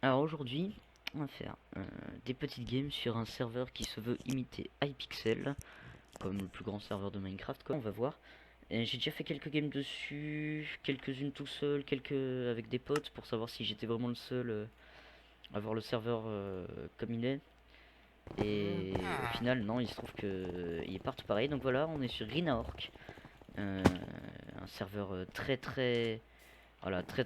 Alors aujourd'hui, on va faire des petites games sur un serveur qui se veut imiter Hypixel, comme le plus grand serveur de Minecraft, quoi. On va voir. J'ai déjà fait quelques games dessus, quelques-unes tout seul, quelques avec des potes, pour savoir si j'étais vraiment le seul à voir le serveur comme il est. Et au final, non, il se trouve que il est partout pareil. Donc voilà, on est sur Greenork, un serveur voilà, très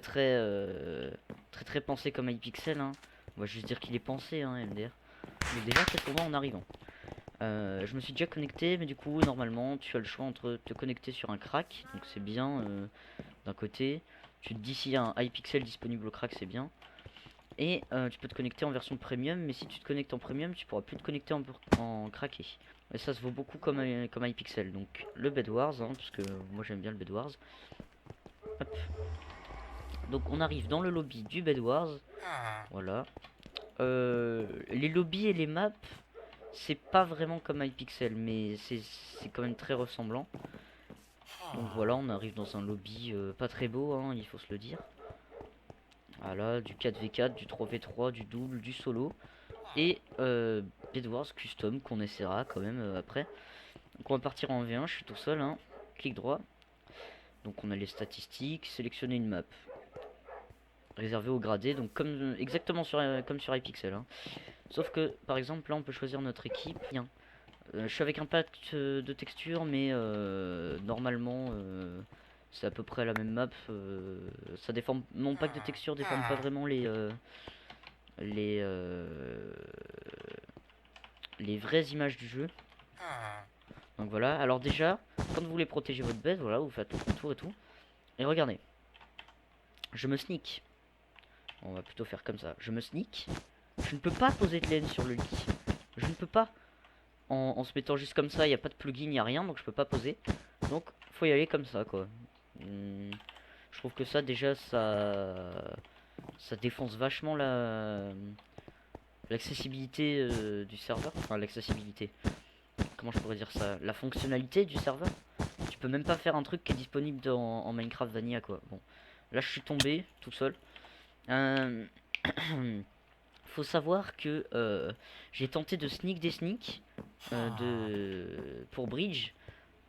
pensé comme Hypixel, hein. On va juste dire qu'il est pensé, hein, MDR. Donc déjà, qu'est-ce qu'on voit en arrivant? Je me suis déjà connecté, mais du coup, normalement, tu as le choix entre te connecter sur un crack, donc c'est bien d'un côté. Tu te dis s'il y a un Hypixel disponible au crack, c'est bien. Et tu peux te connecter en version premium, mais si tu te connectes en premium, tu pourras plus te connecter en craqué. Et ça se vaut beaucoup comme Hypixel. Donc le Bed Wars, hein, parce que moi j'aime bien le Bed Wars. Hop. Donc on arrive dans le lobby du Bed Wars. Voilà. Les lobbies et les maps, c'est pas vraiment comme Hypixel, mais c'est quand même très ressemblant. Donc voilà, on arrive dans un lobby pas très beau, hein, il faut se le dire. Voilà, du 4v4, du 3v3, du double, du solo. Et Bed Wars Custom qu'on essaiera quand même après. Donc on va partir en V1, je suis tout seul, hein. Clic droit. Donc on a les statistiques, sélectionner une map. Réservé au gradé, donc comme exactement comme sur Hypixel, hein. Sauf que par exemple là on peut choisir notre équipe. Bien. Je suis avec un pack de texture, mais normalement c'est à peu près la même map. Ça déforme, mon pack de texture déforme pas vraiment les, euh, les vraies images du jeu. Donc voilà, alors déjà, quand vous voulez protéger votre bête, voilà, vous faites le tour et tout. Et regardez, je me sneak. On va plutôt faire comme ça. Je me sneak. Je ne peux pas poser de laine sur le lit. Je ne peux pas. En se mettant juste comme ça, il n'y a pas de plugin, il n'y a rien, donc je peux pas poser. Donc, faut y aller comme ça, quoi. Je trouve que ça, déjà, ça défonce vachement l'accessibilité du serveur. Enfin, l'accessibilité. Comment je pourrais dire ça? La fonctionnalité du serveur. Tu peux même pas faire un truc qui est disponible en Minecraft Vanilla, quoi. Bon, là, je suis tombé tout seul. Euh... Faut savoir que j'ai tenté de sneak des sneaks pour Bridge.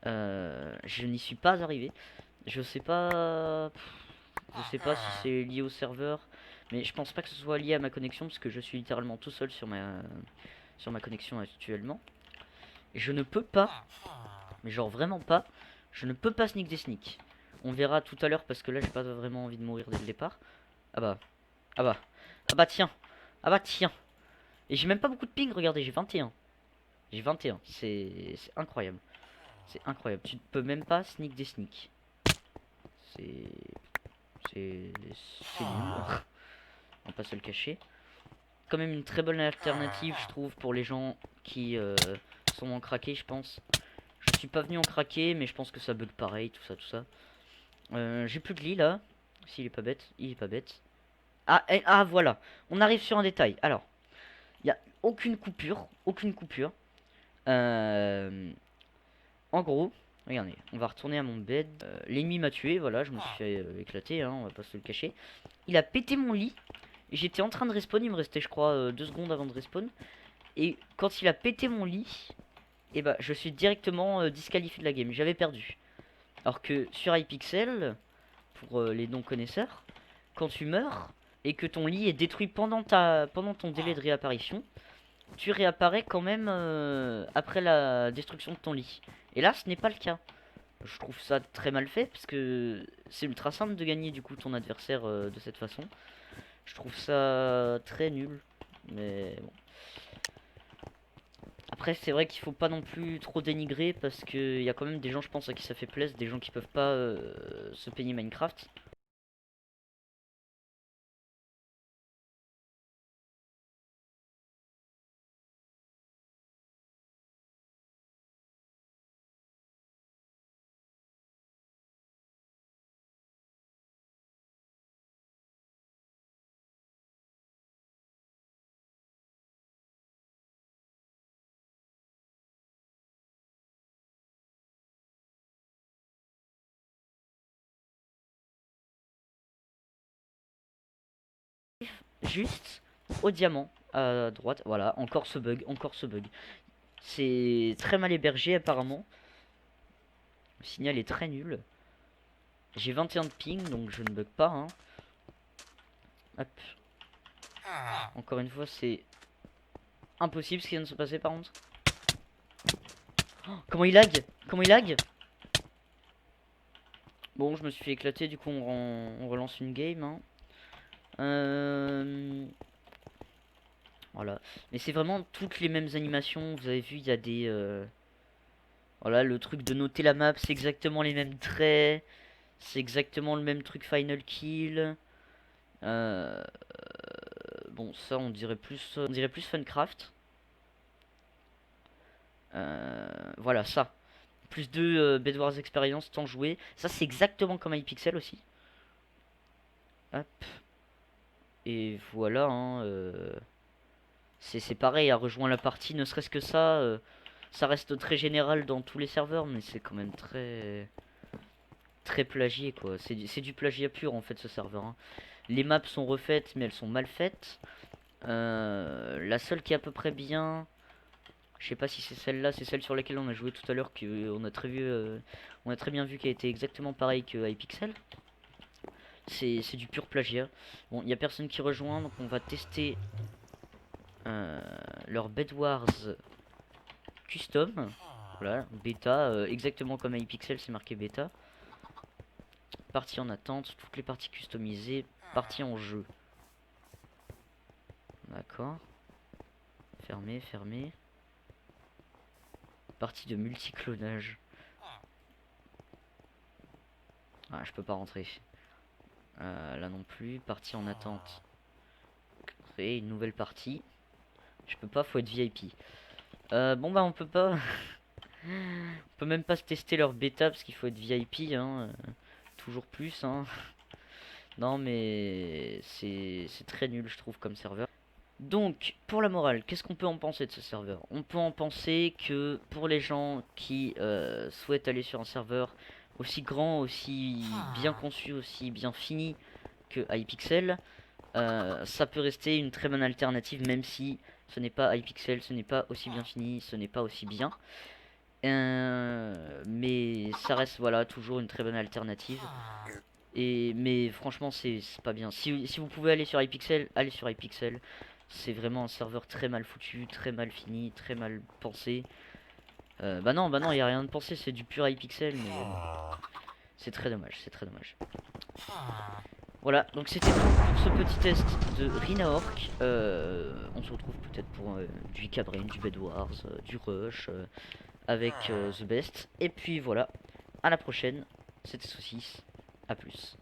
Je n'y suis pas arrivé. Je sais pas. Je sais pas si c'est lié au serveur, mais je pense pas que ce soit lié à ma connexion parce que je suis littéralement tout seul sur ma connexion actuellement. Et je ne peux pas, mais genre vraiment pas, je ne peux pas sneak des sneaks. On verra tout à l'heure parce que là j'ai pas vraiment envie de mourir dès le départ. Ah bah, ah bah, ah bah tiens, ah bah tiens. Et j'ai même pas beaucoup de ping, regardez, j'ai 21. J'ai 21, c'est incroyable. C'est incroyable, tu ne peux même pas sneak des sneaks. C'est c'est nul. On va pas se le cacher. Quand même une très bonne alternative, je trouve, pour les gens qui sont en craqué, je pense. Je suis pas venu en craqué, mais je pense que ça bug pareil, tout ça, tout ça. J'ai plus de lit là. S'il est pas bête, il est pas bête. Ah, ah voilà, on arrive sur un détail. Alors, il y a aucune coupure, aucune coupure. En gros, regardez, on va retourner à mon bed. L'ennemi m'a tué, voilà, je me suis fait éclater, hein, on va pas se le cacher. Il a pété mon lit. J'étais en train de respawn, il me restait je crois 2 secondes avant de respawn. Et quand il a pété mon lit, et bah je suis directement disqualifié de la game, j'avais perdu. Alors que sur Hypixel, pour les non connaisseurs, quand tu meurs et que ton lit est détruit pendant ton délai de réapparition, tu réapparais quand même après la destruction de ton lit. Et là ce n'est pas le cas. Je trouve ça très mal fait parce que c'est ultra simple de gagner du coup ton adversaire de cette façon. Je trouve ça très nul. Mais bon. Après, c'est vrai qu'il faut pas non plus trop dénigrer parce qu'il y a quand même des gens, je pense, à qui ça fait plaisir, des gens qui peuvent pas se payer Minecraft. juste au diamant à droite. Voilà, encore ce bug, encore ce bug. C'est très mal hébergé apparemment. Le signal est très nul. J'ai 21 de ping, donc je ne bug pas. Hein. Hop. Encore une fois, c'est impossible ce qui vient de se passer par contre. Oh, comment il lag? Comment il lag? Bon, je me suis fait éclater, du coup on relance une game. Hein. Voilà. Mais c'est vraiment toutes les mêmes animations. Vous avez vu, il y a des... Voilà, le truc de noter la map, c'est exactement les mêmes traits. C'est exactement le même truc final kill. Bon, ça on dirait plus Funcraft. Voilà, ça. Plus de Bed Wars expérience, temps joué. Ça, c'est exactement comme iPixel aussi. Hop. Et voilà, hein, c'est pareil, à rejoindre la partie, ne serait-ce que ça. Ça reste très général dans tous les serveurs, mais c'est quand même très plagié, quoi. C'est du plagiat pur, en fait, ce serveur. Hein. Les maps sont refaites, mais elles sont mal faites. La seule qui est à peu près bien... Je sais pas si c'est celle-là, c'est celle sur laquelle on a joué tout à l'heure, qu'on a on a très bien vu qu'elle était exactement pareille que iPixel. C'est du pur plagiat. Bon, il n'y a personne qui rejoint, donc on va tester leur Bed Wars custom. Voilà, bêta, exactement comme iPixel, c'est marqué bêta. Partie en attente, toutes les parties customisées, partie en jeu. D'accord. Fermé, fermé. Partie de multiclonage. Ah, je peux pas rentrer. Là non plus. Partie en attente. Créer une nouvelle partie. Je peux pas, faut être VIP. Bon bah on peut pas. On peut même pas se tester leur bêta parce qu'il faut être VIP. Hein. Toujours plus. Hein. Non mais c'est très nul je trouve comme serveur. Donc, pour la morale, qu'est-ce qu'on peut en penser de ce serveur? On peut en penser que pour les gens qui souhaitent aller sur un serveur aussi grand, aussi bien conçu, aussi bien fini que iPixel, ça peut rester une très bonne alternative, même si ce n'est pas iPixel, ce n'est pas aussi bien fini, ce n'est pas aussi bien. Mais ça reste voilà toujours une très bonne alternative. Mais franchement c'est pas bien. Si vous pouvez aller sur iPixel, allez sur iPixel. C'est vraiment un serveur très mal foutu, très mal fini, très mal pensé. Bah non, il y a rien de pensé, c'est du pur iPixel, mais c'est très dommage, c'est très dommage. Voilà, donc c'était tout pour ce petit test de Rhinaorc. On se retrouve peut-être pour du Icabrain, du Bed Wars, du Rush, avec The Best. Et puis voilà, à la prochaine, c'était Saucisse, à plus.